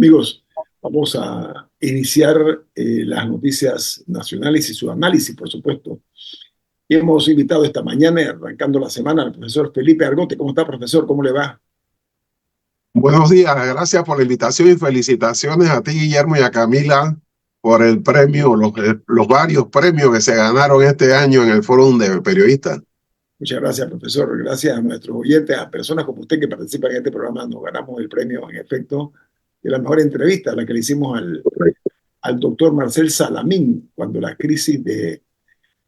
Amigos, vamos a iniciar las noticias nacionales y su análisis, por supuesto. Y hemos invitado esta mañana, arrancando la semana, al profesor Felipe Argote. ¿Cómo está, profesor? ¿Cómo le va? Buenos días, gracias por la invitación y felicitaciones a ti, Guillermo, y a Camila por el premio, los varios premios que se ganaron este año en el Fórum de Periodistas. Muchas gracias, profesor. Gracias a nuestros oyentes, a personas como usted que participan en este programa. Nos ganamos el premio, en efecto, de la mejor entrevista, la que le hicimos al doctor Marcel Salamín, cuando la crisis de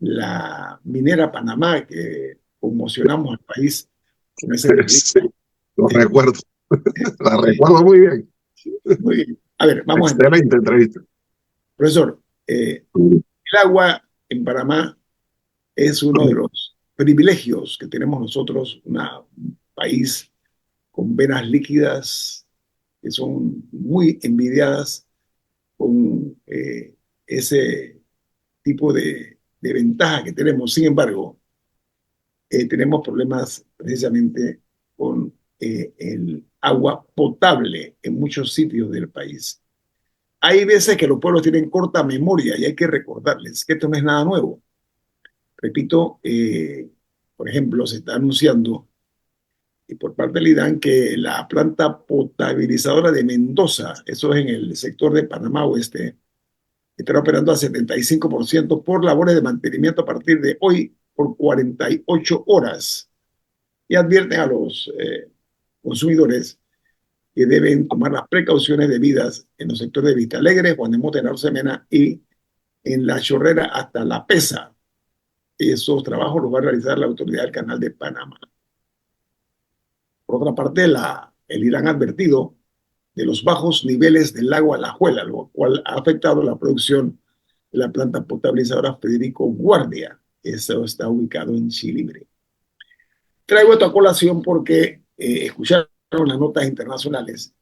la minera Panamá, que conmocionamos al país con esa entrevista. Sí, lo recuerdo, la recuerdo muy bien. Muy bien. A ver, vamos a entrar. Excelente entrevista. Profesor, el agua en Panamá es uno de los privilegios que tenemos nosotros, un país con venas líquidas que son muy envidiadas, con ese tipo de ventaja que tenemos. Sin embargo, tenemos problemas precisamente con el agua potable en muchos sitios del país. Hay veces que los pueblos tienen corta memoria y hay que recordarles que esto no es nada nuevo. Repito, por ejemplo, se está anunciando por parte del IDAN que la planta potabilizadora de Mendoza, eso es en el sector de Panamá Oeste, estará operando al 75% por labores de mantenimiento a partir de hoy por 48 horas. Y advierten a los consumidores que deben tomar las precauciones debidas en los sectores de Vista Alegre, Juan de Mota, Semena y en La Chorrera hasta La Pesa. Esos trabajos los va a realizar la autoridad del Canal de Panamá. Por otra parte, el IDAN ha advertido de los bajos niveles del lago Alajuela, lo cual ha afectado la producción de la planta potabilizadora Federico Guardia. Eso está ubicado en Chilibre. Traigo esto a colación porque escucharon las notas internacionales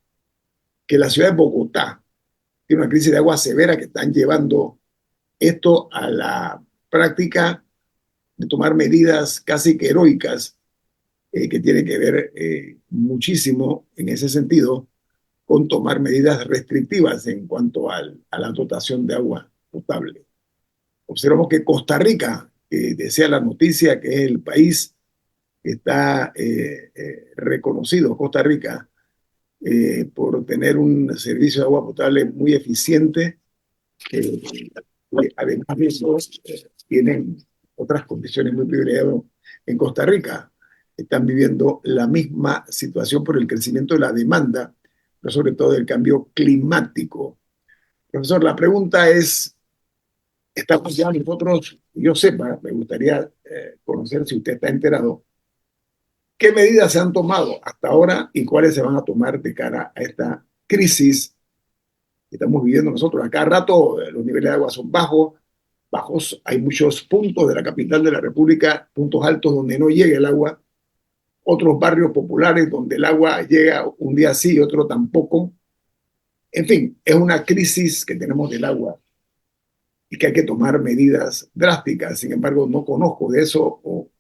que la ciudad de Bogotá tiene una crisis de agua severa que están llevando esto a la práctica de tomar medidas casi que heroicas que tienen que ver muchísimo en ese sentido con tomar medidas restrictivas en cuanto a la dotación de agua potable. Observamos que Costa Rica, decía la noticia que es el país que está reconocido, Costa Rica, por tener un servicio de agua potable muy eficiente. Además de eso, tienen otras condiciones muy privilegiadas en Costa Rica. Están viviendo la misma situación por el crecimiento de la demanda, pero sobre todo del cambio climático. Profesor, la pregunta es, estamos ya nosotros, yo sepa, me gustaría conocer si usted está enterado, ¿qué medidas se han tomado hasta ahora y cuáles se van a tomar de cara a esta crisis que estamos viviendo nosotros? A cada rato los niveles de agua son bajos, hay muchos puntos de la capital de la República, puntos altos donde no llega el agua, otros barrios populares donde el agua llega un día sí y otro tampoco. En fin, es una crisis que tenemos del agua y que hay que tomar medidas drásticas. Sin embargo, no conozco de eso o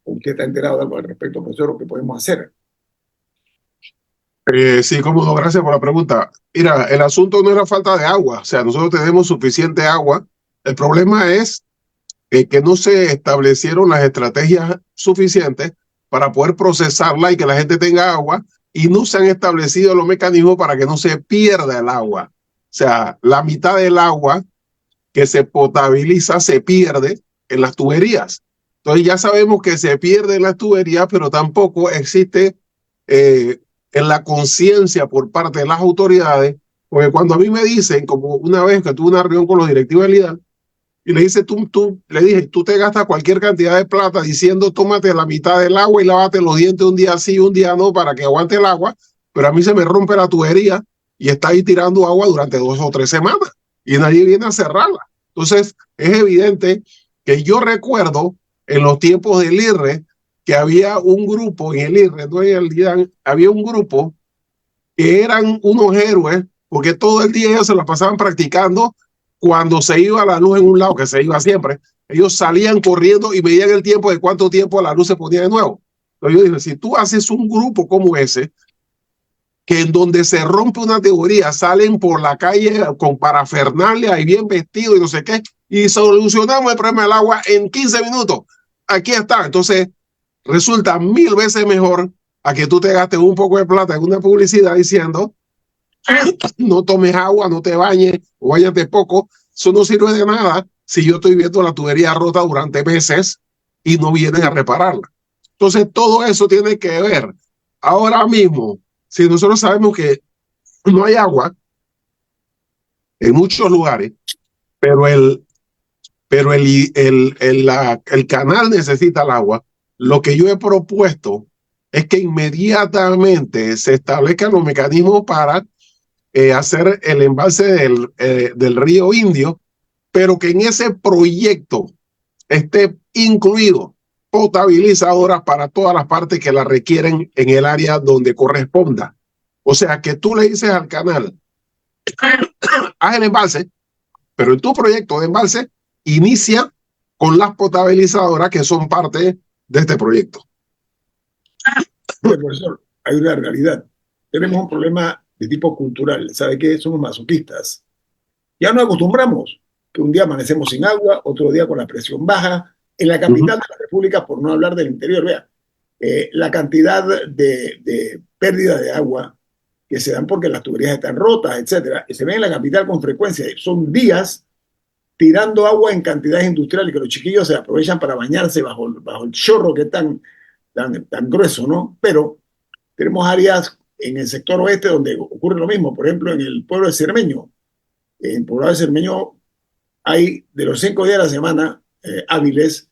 usted está enterado de algo al respecto, profesor, lo que podemos hacer. Sí, cómo no, gracias por la pregunta. Mira, el asunto no era falta de agua, o sea, nosotros tenemos suficiente agua. El problema es que no se establecieron las estrategias suficientes para poder procesarla y que la gente tenga agua, y no se han establecido los mecanismos para que no se pierda el agua. O sea, la mitad del agua que se potabiliza se pierde en las tuberías. Entonces ya sabemos que se pierde en las tuberías, pero tampoco existe en la conciencia por parte de las autoridades, porque cuando a mí me dicen, como una vez que tuve una reunión con los directivos del IDAN, y le dije, le dije, tú te gastas cualquier cantidad de plata diciendo, tómate la mitad del agua y lávate los dientes un día sí, un día no, para que aguante el agua, pero a mí se me rompe la tubería y está ahí tirando agua durante 2 o 3 semanas y nadie viene a cerrarla. Entonces, es evidente que yo recuerdo en los tiempos del IRRE que había un grupo en el IRRE, no en el IDAN, había un grupo que eran unos héroes porque todo el día ellos se la pasaban practicando. Cuando se iba la luz en un lado, que se iba siempre, ellos salían corriendo y veían el tiempo de cuánto tiempo la luz se ponía de nuevo. Entonces yo dije, si tú haces un grupo como ese, que en donde se rompe una teoría salen por la calle con parafernalia y bien vestidos y no sé qué, y solucionamos el problema del agua en 15 minutos. Aquí está. Entonces, resulta 1000 veces mejor a que tú te gastes un poco de plata en una publicidad diciendo no tomes agua, no te bañes o bañate poco. Eso no sirve de nada si yo estoy viendo la tubería rota durante meses y no vienen a repararla. Entonces, todo eso tiene que ver. Ahora mismo, si nosotros sabemos que no hay agua en muchos lugares, pero el canal necesita el agua, lo que yo he propuesto es que inmediatamente se establezcan los mecanismos para hacer el embalse del río Indio, pero que en ese proyecto esté incluido potabilizadoras para todas las partes que la requieren en el área donde corresponda. O sea, que tú le dices al canal, haz el embalse, pero en tu proyecto de embalse inicia con las potabilizadoras que son parte de este proyecto. Profesor, hay una realidad. Tenemos un problema de tipo cultural. ¿Sabe qué? Somos masoquistas. Ya nos acostumbramos que un día amanecemos sin agua, otro día con la presión baja. En la capital de la República, por no hablar del interior, vea, la cantidad de pérdida de agua que se dan porque las tuberías están rotas, etcétera, se ven en la capital con frecuencia. Son días tirando agua en cantidades industriales que los chiquillos se aprovechan para bañarse bajo el chorro que es tan grueso, ¿no? Pero tenemos áreas en el sector oeste donde ocurre lo mismo. Por ejemplo, en el pueblo de Cermeño. En el poblado de Cermeño hay, de los 5 días de la semana hábiles,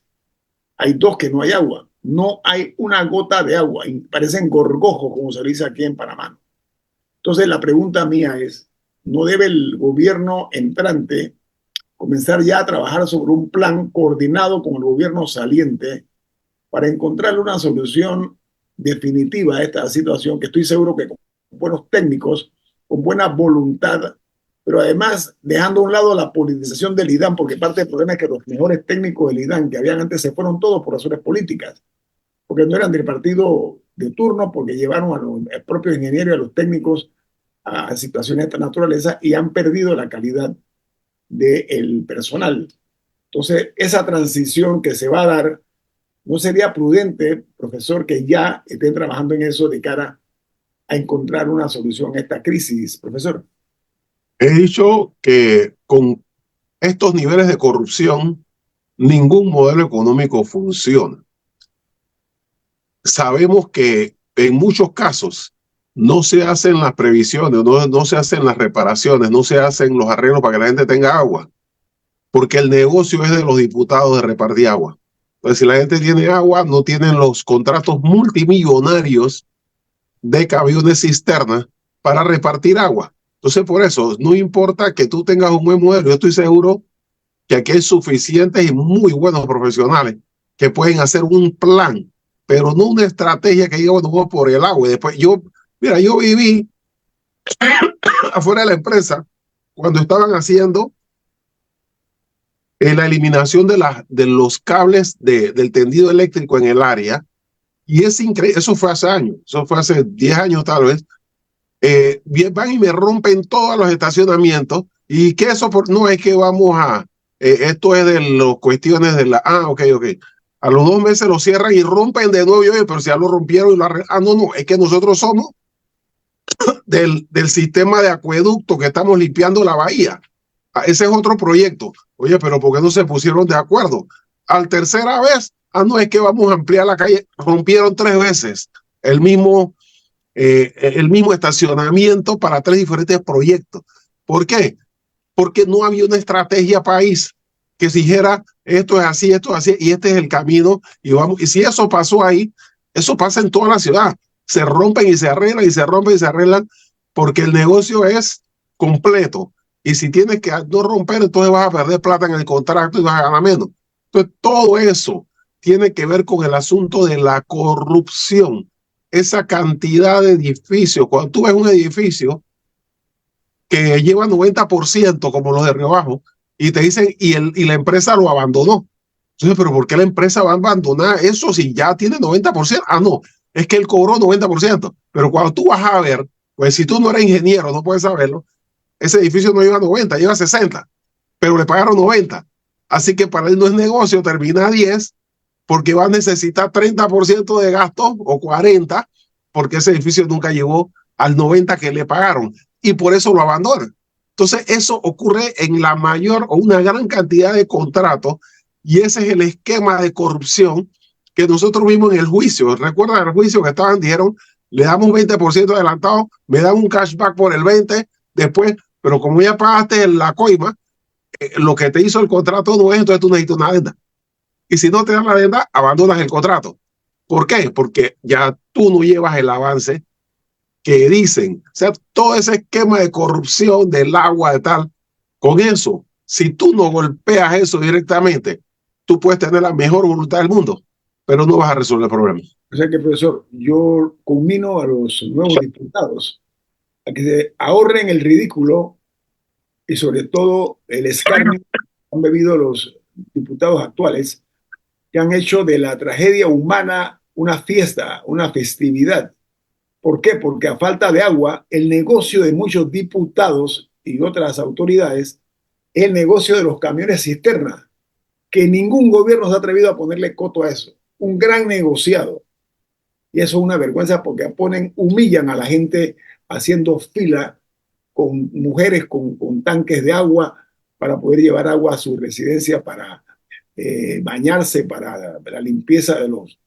hay 2 que no hay agua. No hay una gota de agua. Y parecen gorgojos, como se dice aquí en Panamá. Entonces, la pregunta mía es, ¿no debe el gobierno entrante comenzar ya a trabajar sobre un plan coordinado con el gobierno saliente para encontrar una solución definitiva a esta situación, que estoy seguro que con buenos técnicos, con buena voluntad, pero además dejando a un lado la politización del IDAN, porque parte del problema es que los mejores técnicos del IDAN que habían antes se fueron todos por razones políticas, porque no eran del partido de turno, porque llevaron a los propios ingenieros y a los técnicos a situaciones de esta naturaleza y han perdido la calidad del personal. Entonces, esa transición que se va a dar, ¿no sería prudente, profesor, que ya estén trabajando en eso de cara a encontrar una solución a esta crisis, profesor? He dicho que con estos niveles de corrupción, ningún modelo económico funciona. Sabemos que en muchos casos no se hacen las previsiones, no se hacen las reparaciones, no se hacen los arreglos para que la gente tenga agua, porque el negocio es de los diputados de repartir agua. Entonces, si la gente tiene agua, no tienen los contratos multimillonarios de camiones cisternas para repartir agua. Entonces, por eso, no importa que tú tengas un buen modelo, yo estoy seguro que aquí hay suficientes y muy buenos profesionales que pueden hacer un plan, pero no una estrategia que diga, bueno, vamos por el agua. Y después, yo viví afuera de la empresa cuando estaban haciendo la eliminación de los cables del tendido eléctrico en el área, y es increíble, eso fue hace años, eso fue hace 10 años tal vez. Van y me rompen todos los estacionamientos, y que eso no es que vamos a, esto es de las cuestiones de la, ok, a los 2 meses lo cierran y rompen de nuevo, pero si ya lo rompieron y lo arreglan, no, es que nosotros somos del sistema de acueducto que estamos limpiando la bahía. Ese es otro proyecto. Oye, pero ¿por qué no se pusieron de acuerdo? Al tercera vez, no es que vamos a ampliar la calle, rompieron 3 veces el mismo estacionamiento para 3 diferentes proyectos. ¿Por qué? Porque no había una estrategia país que se dijera esto es así, y este es el camino, y vamos. Y si eso pasó ahí, eso pasa en toda la ciudad. Se rompen y se arreglan, y se rompen y se arreglan, porque el negocio es completo. Y si tienes que no romper, entonces vas a perder plata en el contrato y vas a ganar menos. Entonces, todo eso tiene que ver con el asunto de la corrupción. Esa cantidad de edificios, cuando tú ves un edificio que lleva 90%, como los de Río Bajo, y te dicen, y la empresa lo abandonó. Entonces, ¿pero por qué la empresa va a abandonar eso si ya tiene 90%? No, es que él cobró 90%. Pero cuando tú vas a ver Pues si tú no eres ingeniero, no puedes saberlo, ese edificio no lleva 90, lleva 60, pero le pagaron 90. Así que para él no es negocio, termina a 10 porque va a necesitar 30% de gastos o 40, porque ese edificio nunca llegó al 90 que le pagaron y por eso lo abandonan. Entonces eso ocurre en la mayor o una gran cantidad de contratos y ese es el esquema de corrupción que nosotros vimos en el juicio. ¿Recuerdan el juicio que estaban? Dijeron, le damos 20% adelantado, me dan un cashback por el 20, después, pero como ya pagaste la coima, lo que te hizo el contrato no es, entonces tú necesitas una adenda. Y si no te dan la adenda, abandonas el contrato. ¿Por qué? Porque ya tú no llevas el avance que dicen. O sea, todo ese esquema de corrupción del agua, de tal, con eso, si tú no golpeas eso directamente, tú puedes tener la mejor voluntad del mundo, pero no vas a resolver el problema. O sea que, profesor, yo conmino a los nuevos diputados a que se ahorren el ridículo y sobre todo el escarnio que han bebido los diputados actuales, que han hecho de la tragedia humana una fiesta, una festividad. ¿Por qué? Porque a falta de agua, el negocio de muchos diputados y otras autoridades es el negocio de los camiones cisterna, que ningún gobierno se ha atrevido a ponerle coto a eso. Un gran negociado. Y eso es una vergüenza porque humillan a la gente haciendo fila con mujeres con tanques de agua para poder llevar agua a su residencia para bañarse, para la limpieza de los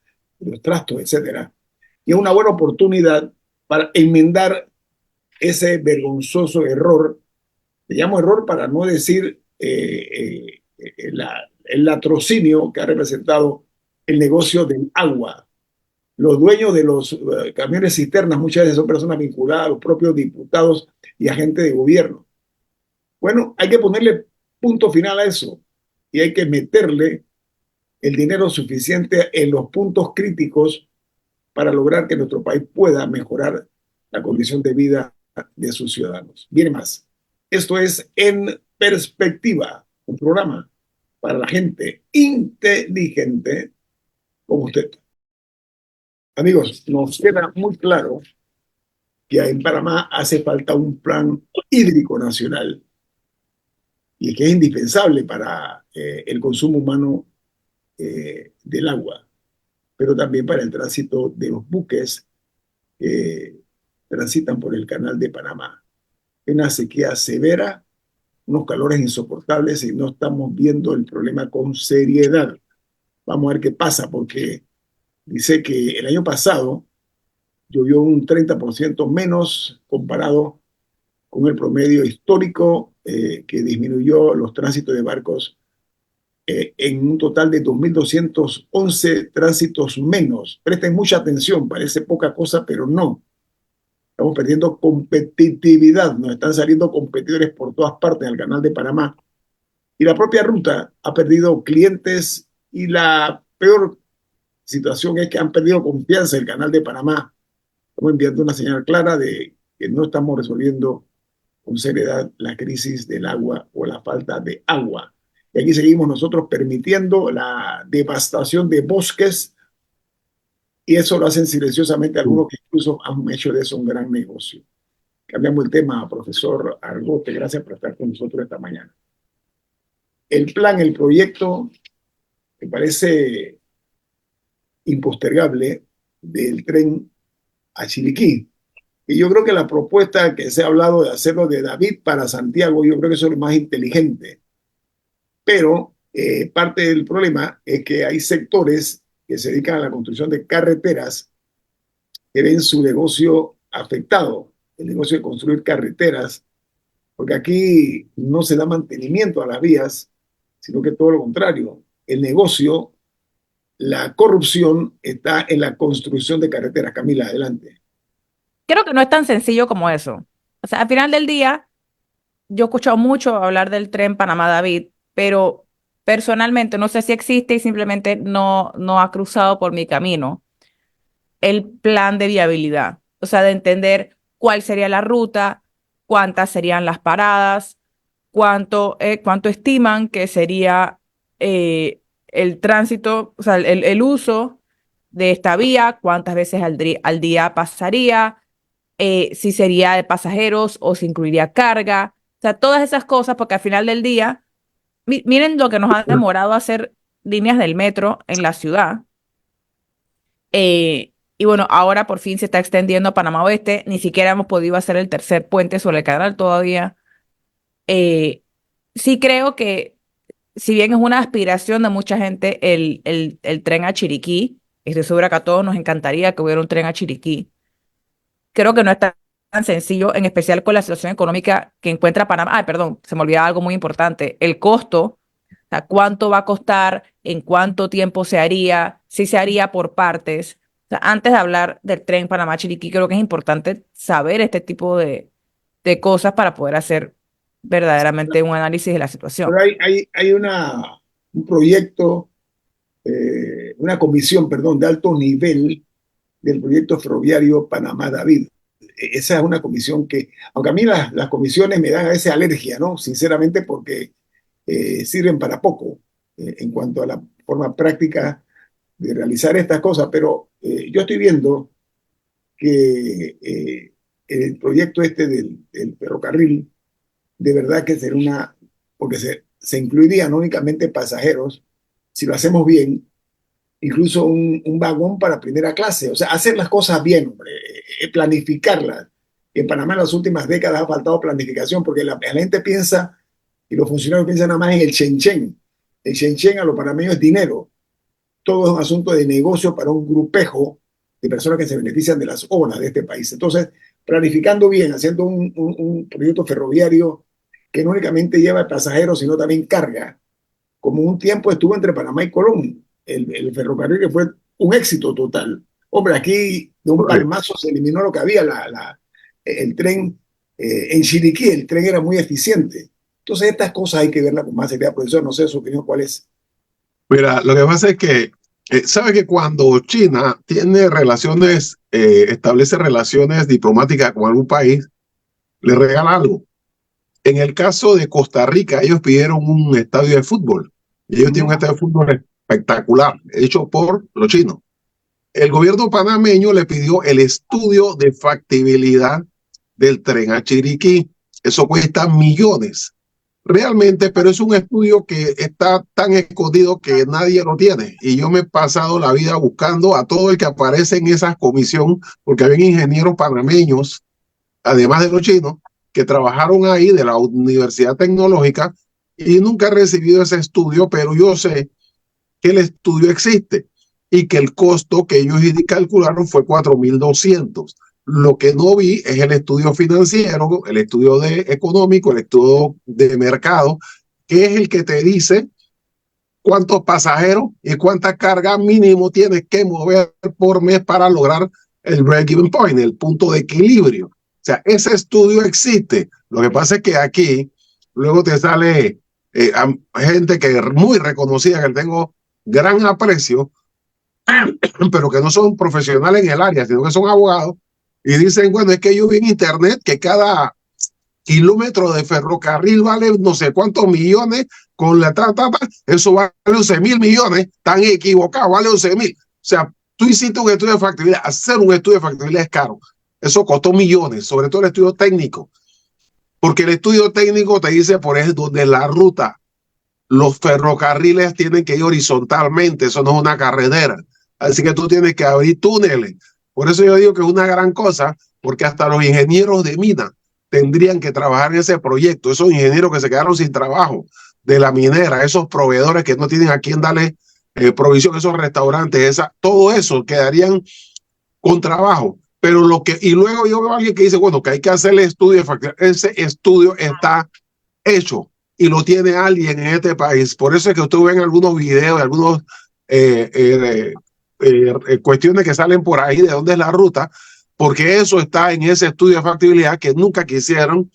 trastos, etcétera. Y es una buena oportunidad para enmendar ese vergonzoso error. Le llamo error para no decir el latrocinio que ha representado el negocio del agua. Los dueños de los camiones cisternas muchas veces son personas vinculadas a los propios diputados y agentes de gobierno. Bueno, hay que ponerle punto final a eso y hay que meterle el dinero suficiente en los puntos críticos para lograr que nuestro país pueda mejorar la condición de vida de sus ciudadanos. Viene más. Esto es En Perspectiva, un programa para la gente inteligente como usted. Amigos, nos queda muy claro que en Panamá hace falta un plan hídrico nacional y que es indispensable para el consumo humano del agua, pero también para el tránsito de los buques que transitan por el canal de Panamá. Es una sequía severa, unos calores insoportables y no estamos viendo el problema con seriedad. Vamos a ver qué pasa, porque dice que el año pasado llovió un 30% menos comparado con el promedio histórico que disminuyó los tránsitos de barcos en un total de 2.211 tránsitos menos. Presten mucha atención, parece poca cosa, pero no. Estamos perdiendo competitividad, nos están saliendo competidores por todas partes al canal de Panamá. Y la propia ruta ha perdido clientes y la peor situación es que han perdido confianza en el canal de Panamá. Estamos enviando una señal clara de que no estamos resolviendo con seriedad la crisis del agua o la falta de agua. Y aquí seguimos nosotros permitiendo la devastación de bosques y eso lo hacen silenciosamente algunos que incluso han hecho de eso un gran negocio. Cambiamos el tema, profesor Argote. Gracias por estar con nosotros esta mañana. El plan, el proyecto, me parece impostergable del tren a Chiriquí. Y yo creo que la propuesta que se ha hablado de hacerlo de David para Santiago, yo creo que eso es lo más inteligente. Pero parte del problema es que hay sectores que se dedican a la construcción de carreteras que ven su negocio afectado, el negocio de construir carreteras, porque aquí no se da mantenimiento a las vías, sino que todo lo contrario. El negocio, la corrupción está en la construcción de carreteras. Camila, adelante. Creo que no es tan sencillo como eso. O sea, al final del día, yo he escuchado mucho hablar del tren Panamá-David, pero personalmente no sé si existe y simplemente no ha cruzado por mi camino el plan de viabilidad. O sea, de entender cuál sería la ruta, cuántas serían las paradas, cuánto estiman que sería el tránsito, o sea, el uso de esta vía, cuántas veces al día pasaría, si sería de pasajeros o si incluiría carga, o sea, todas esas cosas, porque al final del día, miren lo que nos ha demorado hacer líneas del metro en la ciudad. Y bueno, ahora por fin se está extendiendo a Panamá Oeste, ni siquiera hemos podido hacer el tercer puente sobre el canal todavía. Eh, sí creo que, si bien es una aspiración de mucha gente, el tren a Chiriquí, estoy segura que a todos nos encantaría que hubiera un tren a Chiriquí. Creo que no es tan sencillo, en especial con la situación económica que encuentra Panamá. Ah, perdón, se me olvidaba algo muy importante, el costo, o sea, cuánto va a costar, en cuánto tiempo se haría, si se haría por partes. O sea, antes de hablar del tren Panamá-Chiriquí, creo que es importante saber este tipo de cosas para poder hacer verdaderamente un análisis de la situación. Pero hay un proyecto, una comisión, perdón, de alto nivel del proyecto ferroviario Panamá-David. Esa es una comisión que, aunque a mí las comisiones me dan a veces alergia, ¿no? Sinceramente, porque sirven para poco en cuanto a la forma práctica de realizar estas cosas, pero yo estoy viendo que el proyecto este del ferrocarril, de verdad que será porque se incluirían no únicamente pasajeros, si lo hacemos bien, incluso un vagón para primera clase, o sea, hacer las cosas bien, hombre, planificarlas. En Panamá en las últimas décadas ha faltado planificación porque la gente piensa, y los funcionarios piensan nada más en el chen-chen. El chen-chen a los panameños es dinero. Todo es un asunto de negocio para un grupejo de personas que se benefician de las obras de este país. Entonces, planificando bien, haciendo un proyecto ferroviario que no únicamente lleva pasajeros, sino también carga, como un tiempo estuvo entre Panamá y Colón, el ferrocarril que fue un éxito total. Hombre, aquí de un palmazo se eliminó lo que había, el tren en Chiriquí, el tren era muy eficiente. Entonces, estas cosas hay que verlas con más seriedad. Profesor, no sé su opinión cuál es. Mira, lo que pasa es que, sabe que cuando China tiene relaciones, establece relaciones diplomáticas con algún país, le regala algo. En el caso de Costa Rica, ellos pidieron un estadio de fútbol. Y ellos tienen un estadio de fútbol espectacular, hecho por los chinos. El gobierno panameño le pidió el estudio de factibilidad del tren a Chiriquí. Eso cuesta millones, realmente, pero es un estudio que está tan escondido que nadie lo tiene. Y yo me he pasado la vida buscando a todo el que aparece en esa comisión, porque había ingenieros panameños, además de los chinos, que trabajaron ahí de la Universidad Tecnológica y nunca he recibido ese estudio, pero yo sé que el estudio existe y que el costo que ellos calcularon fue 4.200. Lo que no vi es el estudio financiero, el estudio económico, el estudio de mercado, que es el que te dice cuántos pasajeros y cuánta carga mínimo tienes que mover por mes para lograr el break-even point, el punto de equilibrio. O sea, ese estudio existe. Lo que pasa es que aquí luego te sale gente que es muy reconocida, que tengo gran aprecio, pero que no son profesionales en el área, sino que son abogados, y dicen, bueno, es que yo vi en internet que cada kilómetro de ferrocarril vale no sé cuántos millones, con la eso vale 11.000 millones, están equivocados, vale 11.000. O sea, tú hiciste un estudio de factibilidad, hacer un estudio de factibilidad es caro. Eso costó millones, sobre todo el estudio técnico, porque el estudio técnico te dice, por ejemplo, de la ruta, los ferrocarriles tienen que ir horizontalmente, eso no es una carretera, así que tú tienes que abrir túneles. Por eso yo digo que es una gran cosa, porque hasta los ingenieros de mina tendrían que trabajar en ese proyecto, esos ingenieros que se quedaron sin trabajo de la minera, esos proveedores que no tienen a quién darle provisión, esos restaurantes, todo eso quedarían con trabajo. Pero y luego yo veo a alguien que dice, bueno, que hay que hacer el estudio, ese estudio está hecho y lo tiene alguien en este país. Por eso es que usted ve en algunos videos, algunos cuestiones que salen por ahí de dónde es la ruta, porque eso está en ese estudio de factibilidad que nunca quisieron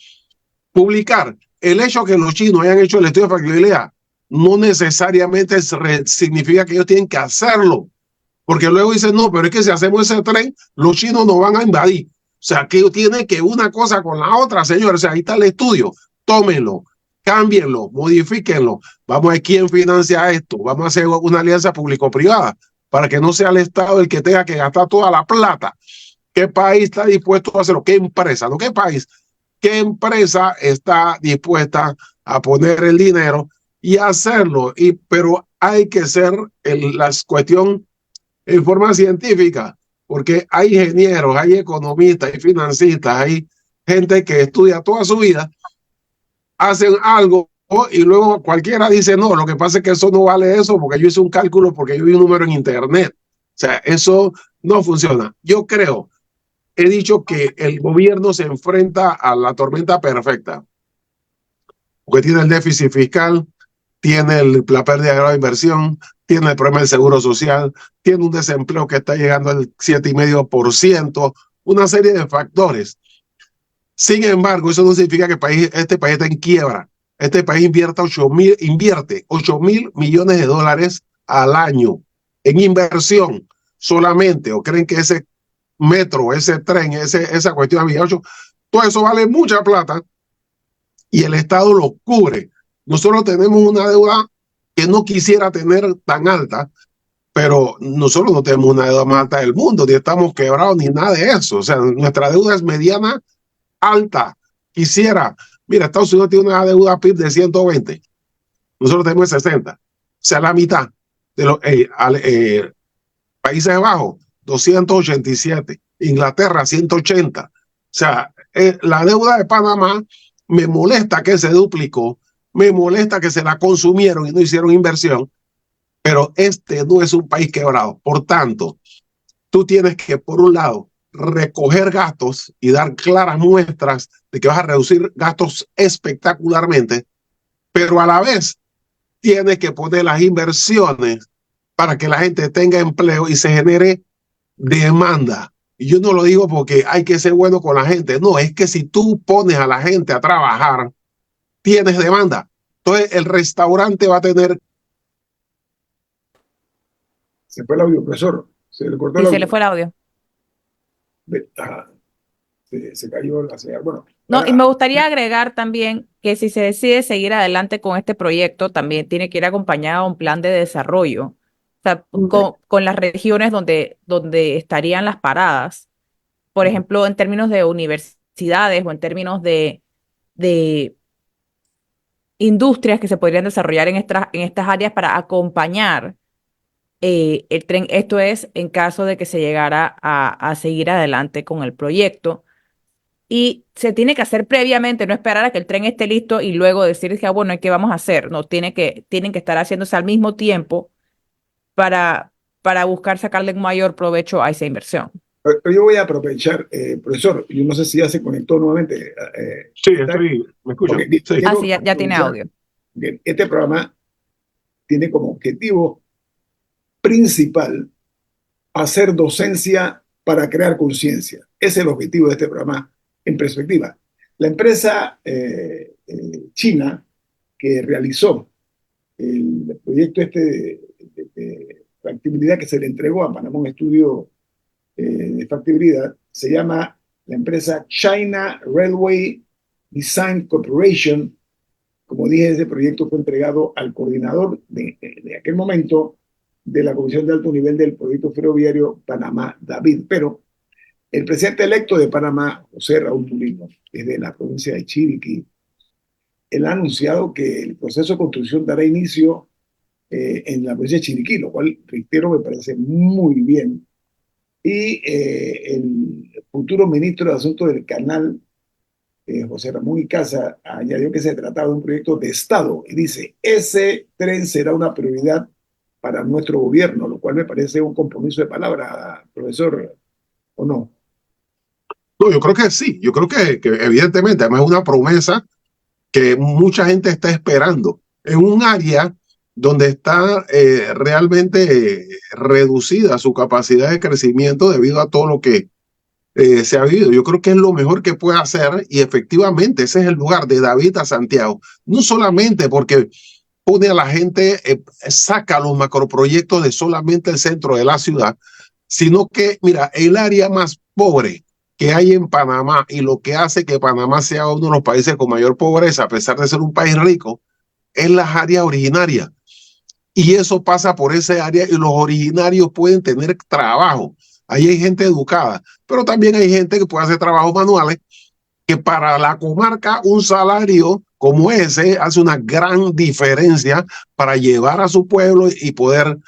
publicar. El hecho que los chinos hayan hecho el estudio de factibilidad no necesariamente significa que ellos tienen que hacerlo, porque luego dicen, no, pero es que si hacemos ese tren, los chinos nos van a invadir. O sea, que tiene que una cosa con la otra, señores. O sea, ahí está el estudio. Tómenlo, cámbienlo, modifíquenlo. Vamos a ver quién financia esto. Vamos a hacer una alianza público-privada para que no sea el Estado el que tenga que gastar toda la plata ¿Qué país está dispuesto a hacerlo? ¿Qué empresa? No, ¿qué país? ¿Qué empresa está dispuesta a poner el dinero y hacerlo? Pero hay que ser la cuestión en forma científica, porque hay ingenieros, hay economistas, hay financistas, hay gente que estudia toda su vida, hacen algo y luego cualquiera dice, no, lo que pasa es que eso no vale eso porque yo hice un cálculo, porque yo vi un número en internet. O sea, eso no funciona. Yo creo, he dicho que el gobierno se enfrenta a la tormenta perfecta, porque tiene el déficit fiscal, tiene la pérdida de la inversión, tiene el problema del seguro social, tiene un desempleo que está llegando al 7,5%, una serie de factores. Sin embargo, eso no significa que este país está en quiebra. Este país invierte 8 mil millones de dólares al año en inversión solamente. ¿O creen que ese metro, ese tren, esa cuestión de 8, todo eso vale mucha plata y el Estado lo cubre? Nosotros tenemos una deuda que no quisiera tener tan alta, pero nosotros no tenemos una deuda más alta del mundo, ni estamos quebrados, ni nada de eso. O sea, nuestra deuda es mediana, alta. Mira, Estados Unidos tiene una deuda PIB de 120, nosotros tenemos 60, o sea, la mitad de los Países Bajos, 287, Inglaterra, 180. O sea, la deuda de Panamá me molesta que se duplicó, me molesta que se la consumieron y no hicieron inversión, pero este no es un país quebrado. Por tanto, tú tienes que, por un lado, recoger gastos y dar claras muestras de que vas a reducir gastos espectacularmente, pero a la vez tienes que poner las inversiones para que la gente tenga empleo y se genere demanda. Y yo no lo digo porque hay que ser bueno con la gente, no, es que si tú pones a la gente a trabajar, tienes demanda. Entonces el restaurante va a tener... Se fue el audio, profesor. Se le cortó Y el se audio. le fue el audio. Se cayó la señal. Bueno, No, y me gustaría agregar también que si se decide seguir adelante con este proyecto, también tiene que ir acompañado a un plan de desarrollo, o sea, con las regiones donde estarían las paradas. Por ejemplo, en términos de universidades o en términos de industrias que se podrían desarrollar en estas áreas para acompañar el tren. Esto es en caso de que se llegara a seguir adelante con el proyecto. Y se tiene que hacer previamente, no esperar a que el tren esté listo y luego decir que, bueno, ¿qué vamos a hacer? No, tienen que estar haciéndose al mismo tiempo para buscar sacarle un mayor provecho a esa inversión. Yo voy a aprovechar, profesor, yo no sé si ya se conectó nuevamente. Sí, ¿me escuchan? Okay, sí. Sí, ya tiene audio. Este programa tiene como objetivo principal hacer docencia para crear conciencia. Ese es el objetivo de este programa en perspectiva. La empresa china que realizó el proyecto de factibilidad que se le entregó a Panamá, un estudio de factibilidad, se llama la empresa China Railway Design Corporation. Como dije, ese proyecto fue entregado al coordinador de aquel momento de la Comisión de Alto Nivel del Proyecto Ferroviario Panamá, David. Pero el presidente electo de Panamá, José Raúl Mulino, desde la provincia de Chiriquí, él ha anunciado que el proceso de construcción dará inicio en la provincia de Chiriquí, lo cual, reitero, me parece muy bien. Y el futuro ministro de Asuntos del Canal, José Ramón Icaza, añadió que se trataba de un proyecto de Estado y dice, ese tren será una prioridad para nuestro gobierno, lo cual me parece un compromiso de palabra, profesor, ¿o no? No, yo creo que sí, yo creo que evidentemente, además es una promesa que mucha gente está esperando en un área donde está realmente reducida su capacidad de crecimiento debido a todo lo que se ha vivido. Yo creo que es lo mejor que puede hacer y efectivamente ese es el lugar de David a Santiago, no solamente porque pone a la gente, saca los macroproyectos de solamente el centro de la ciudad, sino que, mira, el área más pobre que hay en Panamá y lo que hace que Panamá sea uno de los países con mayor pobreza, a pesar de ser un país rico, es las áreas originarias. Y eso pasa por ese área y los originarios pueden tener trabajo. Ahí hay gente educada. pero también hay gente que puede hacer trabajos manuales, que para la comarca un salario como ese hace una gran diferencia para llevar a su pueblo y poder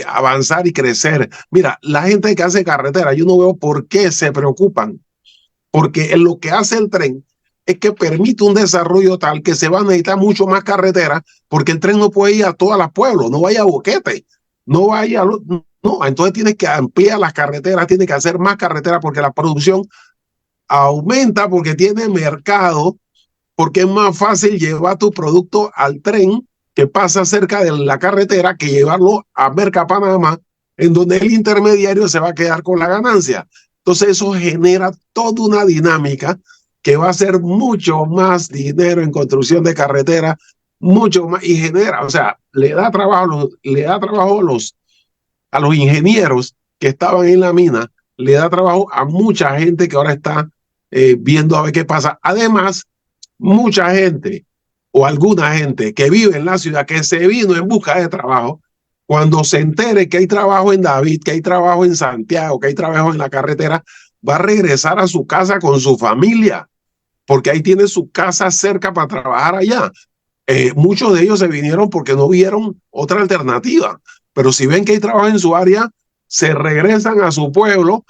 avanzar y crecer. Mira, la gente que hace carretera, yo no veo por qué se preocupan, porque en lo que hace el tren es que permite un desarrollo tal que se va a necesitar mucho más carretera, porque el tren no puede ir a todos los pueblos, no vaya a Boquete, no vaya a... No, entonces tiene que ampliar las carreteras, tiene que hacer más carreteras porque la producción aumenta, porque tiene mercado, porque es más fácil llevar tu producto al tren que pasa cerca de la carretera que llevarlo a Mercapanamá, en donde el intermediario se va a quedar con la ganancia. Entonces eso genera toda una dinámica que va a ser mucho más dinero en construcción de carretera, mucho más, y genera, o sea, le da trabajo a los ingenieros que estaban en la mina, le da trabajo a mucha gente que ahora está viendo a ver qué pasa. Además, mucha gente o alguna gente que vive en la ciudad, que se vino en busca de trabajo, cuando se entere que hay trabajo en David, que hay trabajo en Santiago, que hay trabajo en la carretera, va a regresar a su casa con su familia, porque ahí tiene su casa cerca para trabajar allá. Muchos de ellos se vinieron porque no vieron otra alternativa, pero si ven que hay trabajo en su área, se regresan a su pueblo,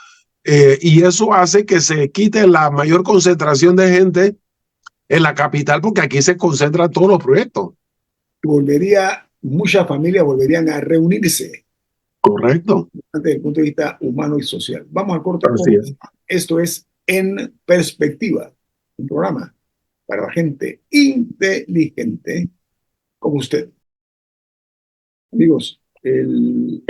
y eso hace que se quite la mayor concentración de gente en la capital, porque aquí se concentran todos los proyectos. Muchas familias volverían a reunirse. Correcto. Desde el punto de vista humano y social. Vamos al corte. Esto es En Perspectiva, un programa para la gente inteligente como usted. Amigos, el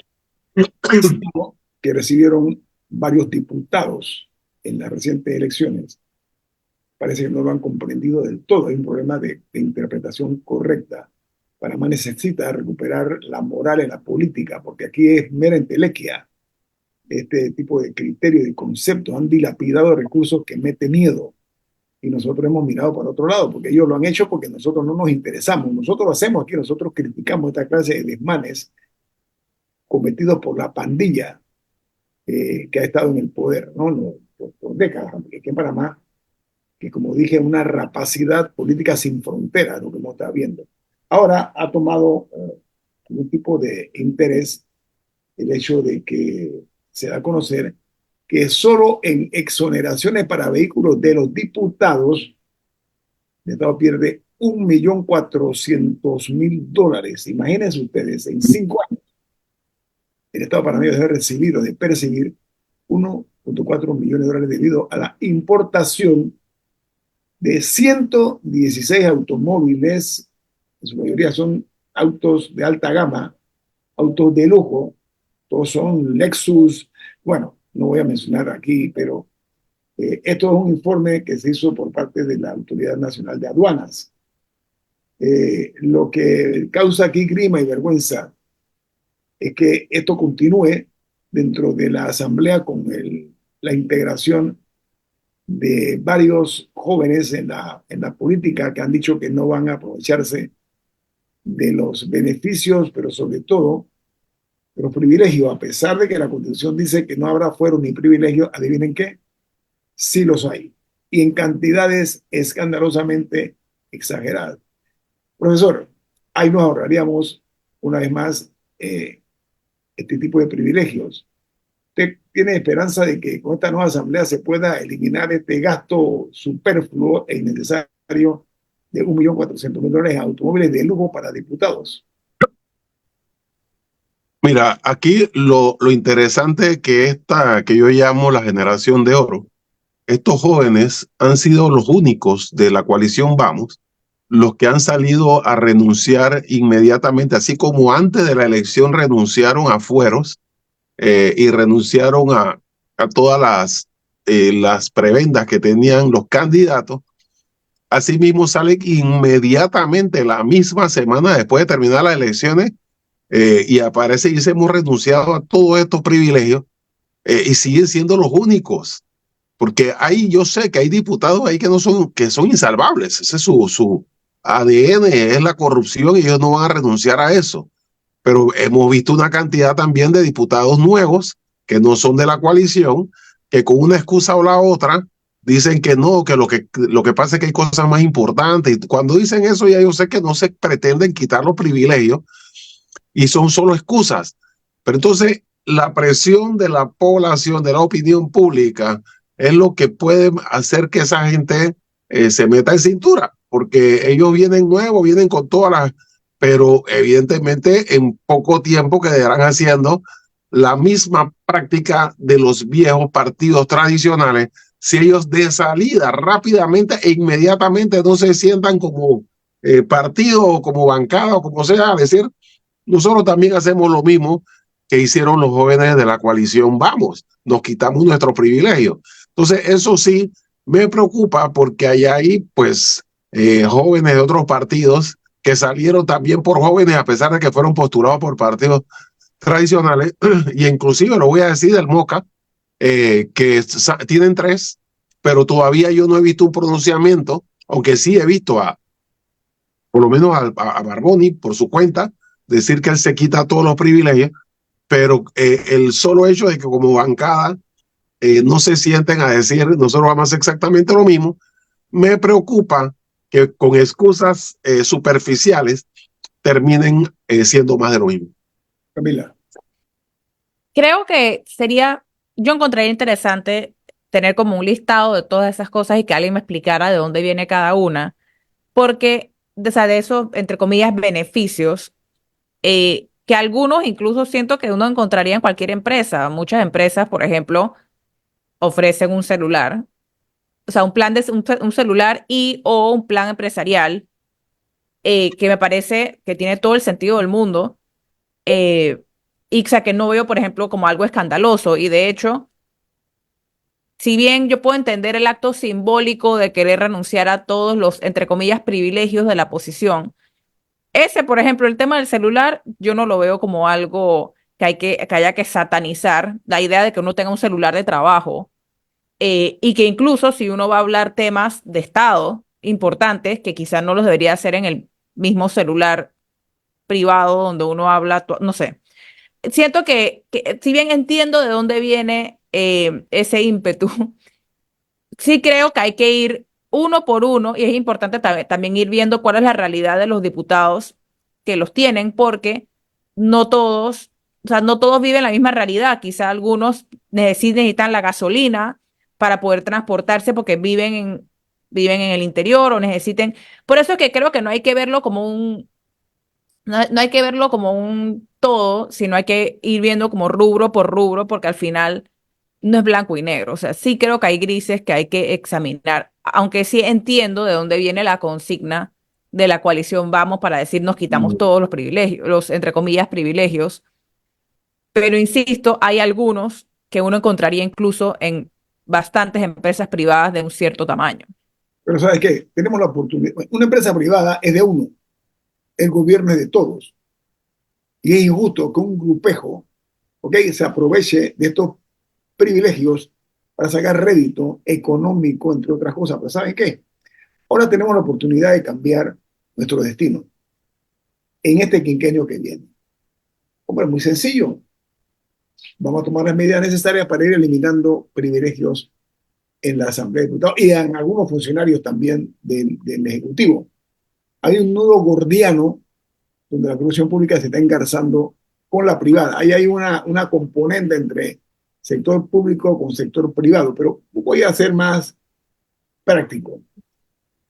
que recibieron varios diputados en las recientes elecciones parece que no lo han comprendido del todo. Hay un problema de interpretación correcta. Panamá necesita recuperar la moral en la política, porque aquí es mera entelequia. Este tipo de criterios y conceptos han dilapidado recursos que mete miedo. Y nosotros hemos mirado para otro lado, porque ellos lo han hecho porque nosotros no nos interesamos. Nosotros lo hacemos aquí, nosotros criticamos esta clase de desmanes cometidos por la pandilla que ha estado en el poder, ¿no? Por décadas, porque aquí en Panamá, que como dije, una rapacidad política sin frontera, lo que hemos estado viendo. Ahora ha tomado un tipo de interés el hecho de que se da a conocer que solo en exoneraciones para vehículos de los diputados, el Estado pierde $1.400.000. Imagínense ustedes, en 5 años, el Estado panameño debe recibir o de percibir $1.4 millones debido a la importación de 116 automóviles, en su mayoría son autos de alta gama, autos de lujo, todos son Lexus. Bueno, no voy a mencionar aquí, pero esto es un informe que se hizo por parte de la Autoridad Nacional de Aduanas. Lo que causa aquí grima y vergüenza es que esto continúe dentro de la Asamblea con la integración de varios jóvenes en la política que han dicho que no van a aprovecharse de los beneficios, pero sobre todo de los privilegios, a pesar de que la Constitución dice que no habrá fueros ni privilegios. ¿Adivinen qué? Sí los hay, y en cantidades escandalosamente exageradas. Profesor, ahí nos ahorraríamos una vez más este tipo de privilegios. ¿Usted tiene esperanza de que con esta nueva asamblea se pueda eliminar este gasto superfluo e innecesario de $1.400.000 en automóviles de lujo para diputados? Mira, aquí lo interesante es que que yo llamo la generación de oro, estos jóvenes han sido los únicos de la coalición Vamos, los que han salido a renunciar inmediatamente, así como antes de la elección renunciaron a fueros y renunciaron a todas las prebendas que tenían los candidatos. Asimismo salen inmediatamente la misma semana después de terminar las elecciones y aparece y dice: hemos renunciado a todos estos privilegios, y siguen siendo los únicos. Porque ahí yo sé que hay diputados ahí que son insalvables. Ese es su ADN, es la corrupción, y ellos no van a renunciar a eso. Pero hemos visto una cantidad también de diputados nuevos que no son de la coalición, que con una excusa o la otra dicen que no, que lo que pasa es que hay cosas más importantes. Y cuando dicen eso, ya yo sé que no se pretenden quitar los privilegios y son solo excusas. Pero entonces la presión de la población, de la opinión pública, es lo que puede hacer que esa gente se meta en cintura, porque ellos vienen nuevos, vienen con todas las, pero evidentemente en poco tiempo quedarán haciendo la misma práctica de los viejos partidos tradicionales si ellos de salida rápidamente e inmediatamente no se sientan como partido o como bancada o como sea, decir, nosotros también hacemos lo mismo que hicieron los jóvenes de la coalición Vamos, nos quitamos nuestros privilegios. Entonces, eso sí me preocupa porque hay ahí, pues, jóvenes de otros partidos que salieron también por jóvenes, a pesar de que fueron postulados por partidos tradicionales, y inclusive lo voy a decir del Moca, que tienen 3, pero todavía yo no he visto un pronunciamiento, aunque sí he visto por lo menos a Barboni por su cuenta, decir que él se quita todos los privilegios, pero el solo hecho de que como bancada no se sienten a decir nosotros vamos a hacer exactamente lo mismo, me preocupa que con excusas superficiales terminen siendo más de lo mismo. Camila. Creo que yo encontraría interesante tener como un listado de todas esas cosas y que alguien me explicara de dónde viene cada una, porque o sea, de esos, entre comillas, beneficios, que algunos incluso siento que uno encontraría en cualquier empresa. Muchas empresas, por ejemplo, ofrecen un celular, o sea, un plan de un celular y o un plan empresarial, que me parece que tiene todo el sentido del mundo, y o sea, que no veo, por ejemplo, como algo escandaloso. Y de hecho, si bien yo puedo entender el acto simbólico de querer renunciar a todos los, entre comillas, privilegios de la posición, ese, por ejemplo, el tema del celular, yo no lo veo como algo que haya que satanizar, la idea de que uno tenga un celular de trabajo, y que incluso si uno va a hablar temas de Estado importantes, que quizás no los debería hacer en el mismo celular privado donde uno habla, no sé. Siento que si bien entiendo de dónde viene ese ímpetu, sí creo que hay que ir uno por uno y es importante también ir viendo cuál es la realidad de los diputados que los tienen, porque no todos, o sea, no todos viven la misma realidad. Quizá algunos necesitan la gasolina para poder transportarse porque viven en el interior o necesiten. Por eso es que creo que no hay que verlo como no hay que verlo como un todo, sino hay que ir viendo como rubro por rubro, porque al final no es blanco y negro. O sea, sí creo que hay grises que hay que examinar, aunque sí entiendo de dónde viene la consigna de la coalición Vamos para decir nos quitamos todos los privilegios, los entre comillas privilegios, pero insisto, hay algunos que uno encontraría incluso en bastantes empresas privadas de un cierto tamaño. Pero ¿sabes qué? Tenemos la oportunidad. Una empresa privada es de uno, el gobierno es de todos. Y es injusto que un grupejo, ¿ok?, se aproveche de estos privilegios para sacar rédito económico, entre otras cosas. Pero ¿saben qué? Ahora tenemos la oportunidad de cambiar nuestro destino en este quinquenio que viene. Hombre, muy sencillo. Vamos a tomar las medidas necesarias para ir eliminando privilegios en la Asamblea de Diputados y en algunos funcionarios también del Ejecutivo. Hay un nudo gordiano donde la corrupción pública se está engarzando con la privada. Ahí hay una componente entre sector público con sector privado, pero voy a ser más práctico.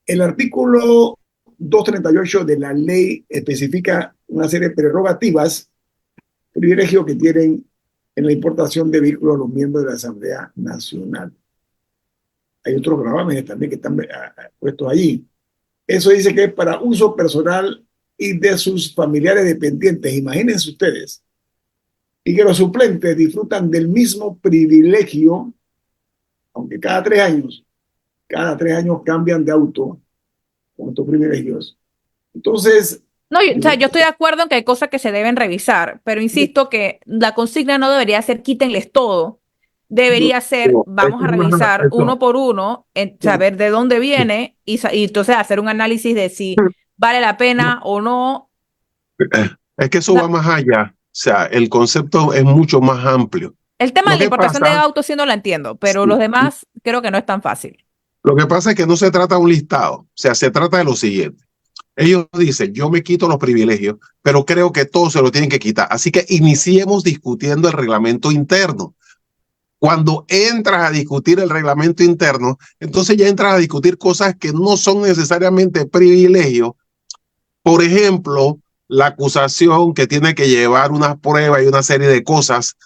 El artículo 238 de la ley especifica una serie de prerrogativas, privilegios que tienen en la importación de vehículos los miembros de la Asamblea Nacional. Hay otros gravámenes también que están puestos allí. Eso dice que es para uso personal y de sus familiares dependientes. Imagínense ustedes. Y que los suplentes disfrutan del mismo privilegio, aunque cada 3 años cambian de auto con estos privilegios. Entonces, No, o sea, yo estoy de acuerdo en que hay cosas que se deben revisar, pero insisto que la consigna no debería ser quítenles todo, debería ser vamos a revisar uno por uno, saber de dónde viene y entonces hacer un análisis de si vale la pena o no. Es que eso va más allá. O sea, el concepto es mucho más amplio. El tema Lo de la que importación de pasa, autos sí no la entiendo, pero los sí, demás creo que no es tan fácil. lo que pasa es que no se trata de un listado, o sea, se trata de lo siguiente. Ellos dicen, yo me quito los privilegios, pero creo que todos se lo tienen que quitar. Así que iniciemos discutiendo el reglamento interno. Cuando entras a discutir el reglamento interno, entonces ya entras a discutir cosas que no son necesariamente privilegios. Por ejemplo, la acusación que tiene que llevar unas pruebas y una serie de cosas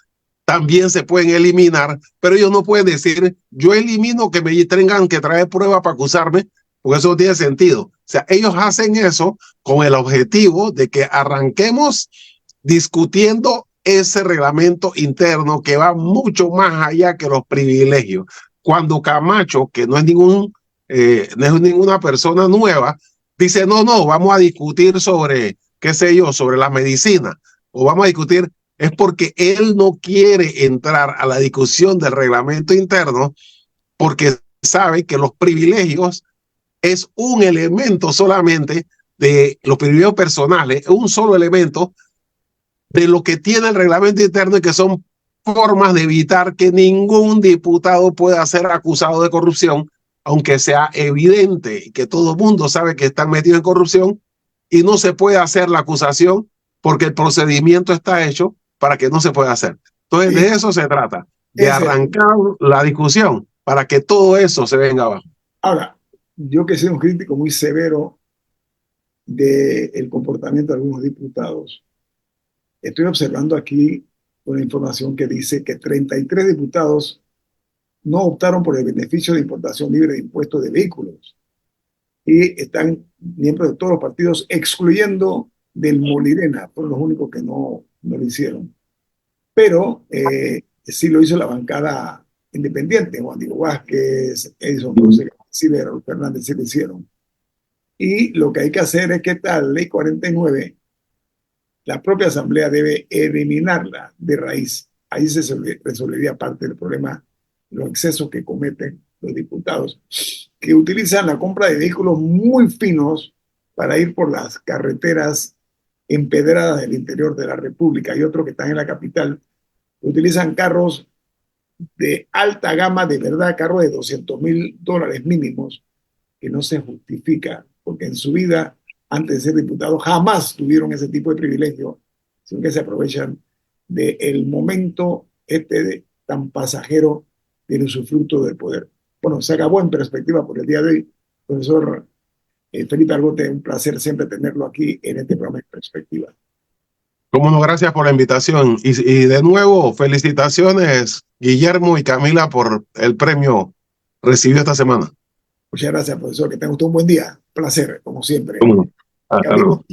también se pueden eliminar, pero ellos no pueden decir, yo elimino que me tengan que traer pruebas para acusarme, porque eso no tiene sentido. O sea, ellos hacen eso con el objetivo de que arranquemos discutiendo ese reglamento interno que va mucho más allá que los privilegios. Cuando Camacho, que no es no es ninguna persona nueva, dice, no, vamos a discutir sobre, qué sé yo, sobre la medicina, o vamos a discutir, es porque él no quiere entrar a la discusión del reglamento interno porque sabe que los privilegios es un elemento solamente de los privilegios personales, es un solo elemento de lo que tiene el reglamento interno y que son formas de evitar que ningún diputado pueda ser acusado de corrupción, aunque sea evidente que todo el mundo sabe que están metidos en corrupción y no se puede hacer la acusación porque el procedimiento está hecho para que no se pueda hacer. Entonces, de eso se trata, de arrancar la discusión para que todo eso se venga abajo. Ahora, yo que soy un crítico muy severo del comportamiento de algunos diputados, estoy observando aquí una información que dice que 33 diputados no optaron por el beneficio de importación libre de impuestos de vehículos y están miembros de todos los partidos, excluyendo del Molirena, fueron los únicos que no lo hicieron. Pero sí lo hizo la bancada independiente, Juan Diego Vázquez, Edison Rosell, Silvero Fernández, sí lo hicieron. Y lo que hay que hacer es que tal ley 49, la propia Asamblea debe eliminarla de raíz. Ahí se resolvería parte del problema, los excesos que cometen los diputados, que utilizan la compra de vehículos muy finos para ir por las carreteras empedradas del interior de la República. Hay otros que están en la capital, utilizan carros de alta gama, de verdad, carros de $200,000 mínimos, que no se justifica, porque en su vida, antes de ser diputado, jamás tuvieron ese tipo de privilegio, sino que se aprovechan del momento tan pasajero del usufructo del poder. Bueno, se acabó en perspectiva por el día de hoy. Profesor Felipe Argote, un placer siempre tenerlo aquí en este programa en perspectiva. Cómo no, gracias por la invitación. Y de nuevo, felicitaciones, Guillermo y Camila, por el premio recibido esta semana. Muchas gracias, profesor. Que tenga usted un buen día. Placer, como siempre. Cómo no. Hasta luego.